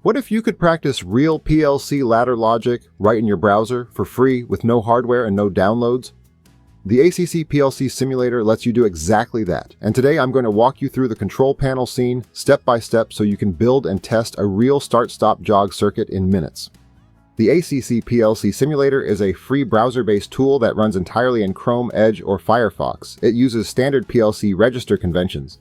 What if you could practice real PLC ladder logic right in your browser for free with no hardware and no downloads? The ACC PLC Simulator lets you do exactly that, and today I'm going to walk you through the control panel scene step by step so you can build and test a real start-stop-jog circuit in minutes. The ACC PLC Simulator is a free browser-based tool that runs entirely in Chrome, Edge, or Firefox. It uses standard PLC register conventions.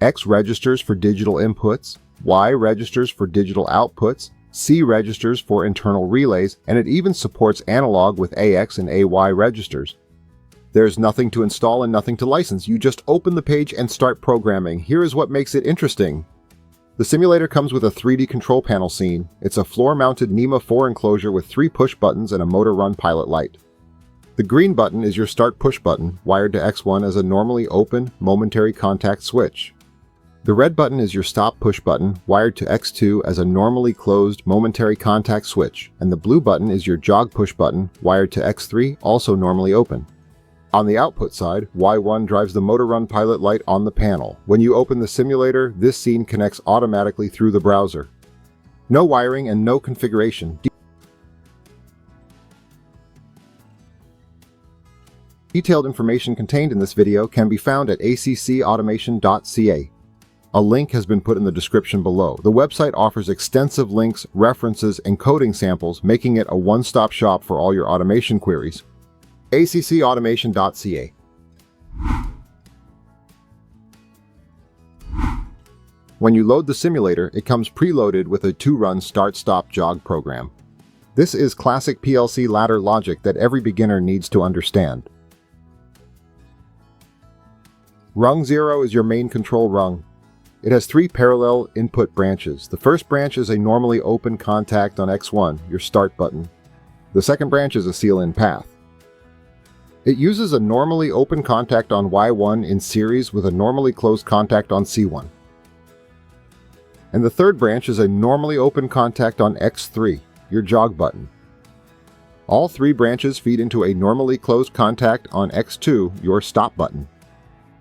X registers for digital inputs, Y registers for digital outputs, C registers for internal relays, and it even supports analog with AX and AY registers. There's nothing to install and nothing to license. You just open the page and start programming. Here is what makes it interesting. The simulator comes with a 3D control panel scene. It's a floor-mounted NEMA 4 enclosure with 3 push buttons and a motor-run pilot light. The green button is your start push button, wired to X1 as a normally open, momentary contact switch. The red button is your stop push button, wired to X2 as a normally closed, momentary contact switch, and the blue button is your jog push button, wired to X3, also normally open. On the output side, Y1 drives the motor-run pilot light on the panel. When you open the simulator, this scene connects automatically through the browser. No wiring and no configuration. Detailed information contained in this video can be found at accautomation.ca. A link has been put in the description below. The website offers extensive links, references, and coding samples, making it a one-stop shop for all your automation queries. accautomation.ca. When you load the simulator, it comes preloaded with a 2-run start-stop-jog program. This is classic PLC ladder logic that every beginner needs to understand. Rung 0 is your main control rung. It has 3 parallel input branches. The first branch is a normally open contact on X1, your start button. The second branch is a seal-in path. It uses a normally open contact on Y1 in series with a normally closed contact on C1. And the third branch is a normally open contact on X3, your jog button. All 3 branches feed into a normally closed contact on X2, your stop button.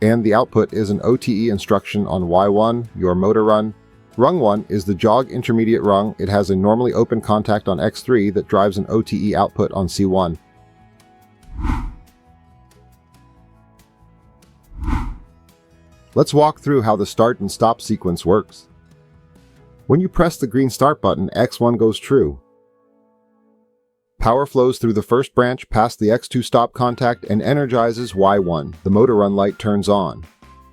And the output is an OTE instruction on Y1, your motor run. Rung 1 is the jog intermediate rung. It has a normally open contact on X3 that drives an OTE output on C1. Let's walk through how the start and stop sequence works. When you press the green start button, X1 goes true. Power flows through the first branch past the X2 stop contact and energizes Y1. The motor run light turns on.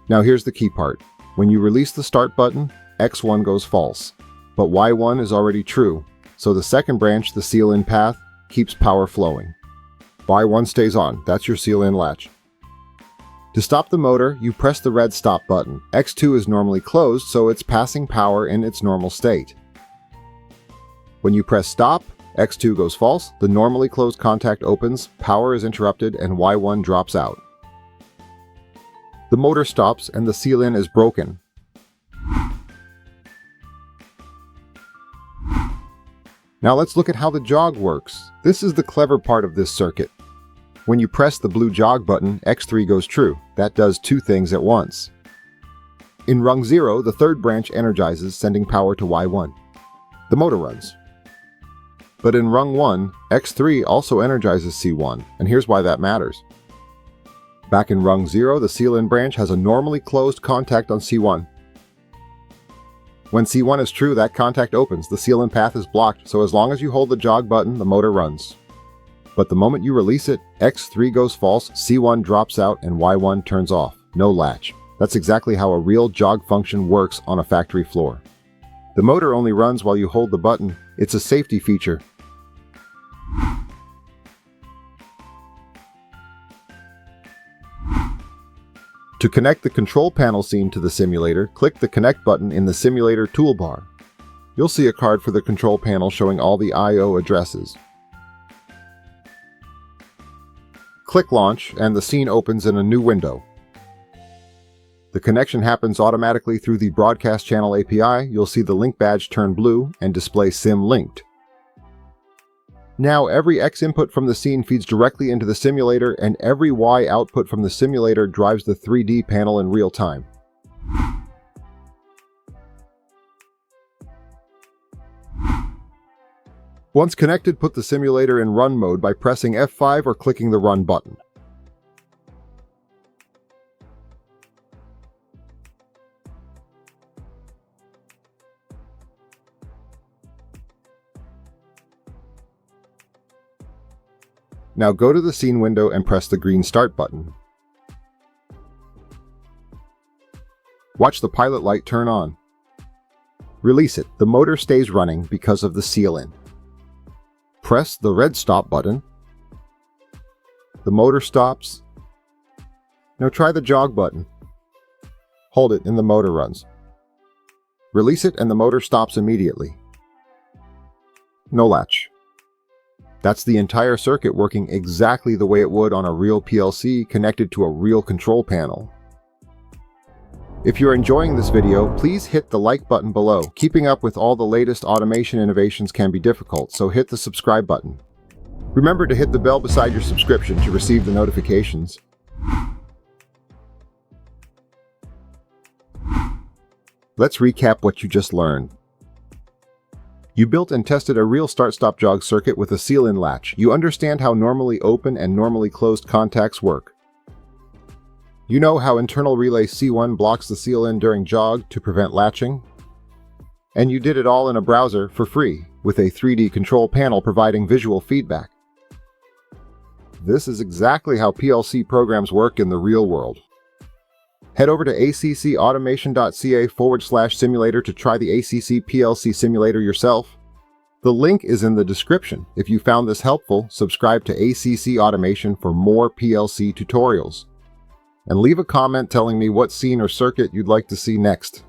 Now here's the key part. When you release the start button, X1 goes false. But Y1 is already true, so the second branch, the seal-in path, keeps power flowing. Y1 stays on. That's your seal-in latch. To stop the motor, you press the red stop button. X2 is normally closed, so it's passing power in its normal state. When you press stop, X2 goes false, the normally closed contact opens, power is interrupted, and Y1 drops out. The motor stops and the seal-in is broken. Now let's look at how the jog works. This is the clever part of this circuit. When you press the blue jog button, X3 goes true. That does 2 things at once. In rung 0, the third branch energizes, sending power to Y1. The motor runs. But in rung 1, X3 also energizes C1, and here's why that matters. Back in rung 0, the seal-in branch has a normally closed contact on C1. When C1 is true, that contact opens, the seal-in path is blocked, so as long as you hold the jog button, the motor runs. But the moment you release it, X3 goes false, C1 drops out, and Y1 turns off. No latch. That's exactly how a real jog function works on a factory floor. The motor only runs while you hold the button. It's a safety feature. To connect the control panel scene to the simulator, click the Connect button in the simulator toolbar. You'll see a card for the control panel showing all the I/O addresses. Click Launch, and the scene opens in a new window. The connection happens automatically through the Broadcast Channel API. You'll see the link badge turn blue and display SIM linked. Now every X input from the scene feeds directly into the simulator, and every Y output from the simulator drives the 3D panel in real time. Once connected, put the simulator in run mode by pressing F5 or clicking the run button. Now go to the scene window and press the green Start button. Watch the pilot light turn on. Release it. The motor stays running because of the seal-in. Press the red Stop button. The motor stops. Now try the Jog button. Hold it and the motor runs. Release it and the motor stops immediately. No latch. That's the entire circuit working exactly the way it would on a real PLC connected to a real control panel. If you're enjoying this video, please hit the like button below. Keeping up with all the latest automation innovations can be difficult, so hit the subscribe button. Remember to hit the bell beside your subscription to receive the notifications. Let's recap what you just learned. You built and tested a real start-stop-jog circuit with a seal-in latch. You understand how normally open and normally closed contacts work. You know how internal relay C1 blocks the seal-in during jog to prevent latching. And you did it all in a browser for free, with a 3D control panel providing visual feedback. This is exactly how PLC programs work in the real world. Head over to accautomation.ca/simulator to try the ACC PLC Simulator yourself. The link is in the description. If you found this helpful, subscribe to ACC Automation for more PLC tutorials. And leave a comment telling me what scene or circuit you'd like to see next.